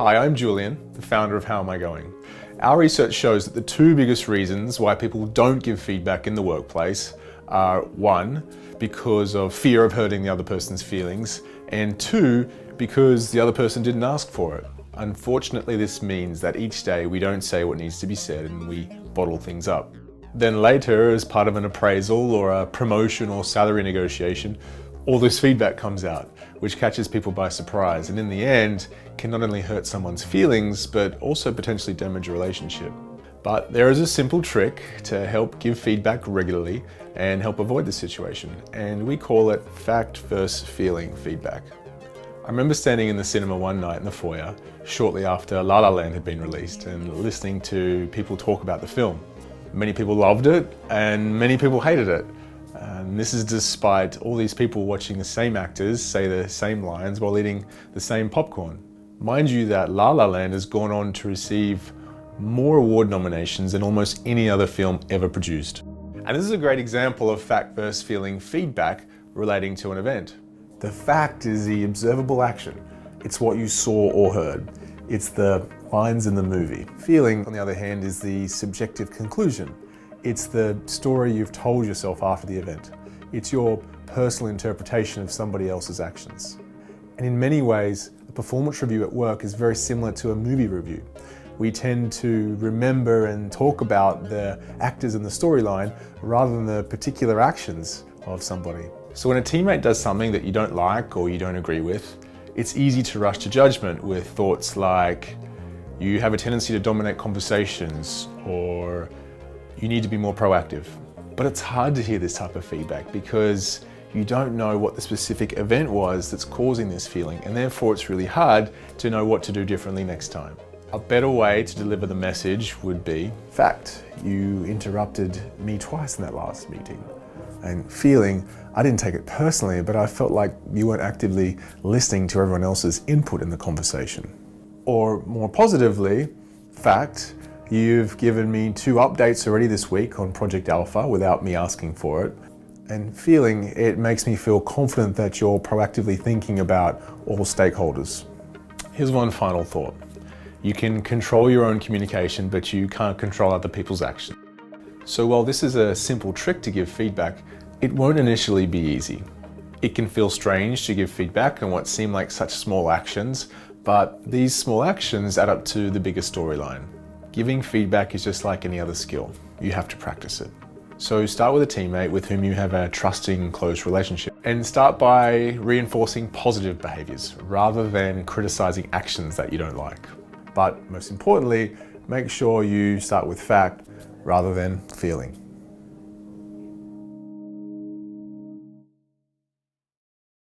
Hi, I'm Julian, the founder of Howamigoing. Our research shows that the two biggest reasons why people don't give feedback in the workplace are 1, because of fear of hurting the other person's feelings, and 2, because the other person didn't ask for it. Unfortunately, this means that each day we don't say what needs to be said and we bottle things up. Then later, as part of an appraisal or a promotion or salary negotiation, all this feedback comes out, which catches people by surprise and in the end can not only hurt someone's feelings, but also potentially damage a relationship. But there is a simple trick to help give feedback regularly and help avoid the situation, and we call it fact versus feeling feedback. I remember standing in the cinema one night in the foyer, shortly after La La Land had been released, and listening to people talk about the film. Many people loved it and many people hated it. And this is despite all these people watching the same actors say the same lines while eating the same popcorn. Mind you that La La Land has gone on to receive more award nominations than almost any other film ever produced. And this is a great example of fact versus feeling feedback relating to an event. The fact is the observable action. It's what you saw or heard. It's the lines in the movie. Feeling, on the other hand, is the subjective conclusion. It's the story you've told yourself after the event. It's your personal interpretation of somebody else's actions. And in many ways, a performance review at work is very similar to a movie review. We tend to remember and talk about the actors in the storyline rather than the particular actions of somebody. So when a teammate does something that you don't like or you don't agree with, it's easy to rush to judgment with thoughts like, you have a tendency to dominate conversations, or you need to be more proactive. But it's hard to hear this type of feedback because you don't know what the specific event was that's causing this feeling, and therefore it's really hard to know what to do differently next time. A better way to deliver the message would be, fact, you interrupted me twice in that last meeting. And feeling, I didn't take it personally, but I felt like you weren't actively listening to everyone else's input in the conversation. Or more positively, fact, you've given me 2 updates already this week on Project Alpha without me asking for it. And feeling, it makes me feel confident that you're proactively thinking about all stakeholders. Here's one final thought. You can control your own communication, but you can't control other people's actions. So while this is a simple trick to give feedback, it won't initially be easy. It can feel strange to give feedback on what seem like such small actions, but these small actions add up to the bigger storyline. Giving feedback is just like any other skill. You have to practice it. So start with a teammate with whom you have a trusting, close relationship, and start by reinforcing positive behaviors rather than criticizing actions that you don't like. But most importantly, make sure you start with fact rather than feeling.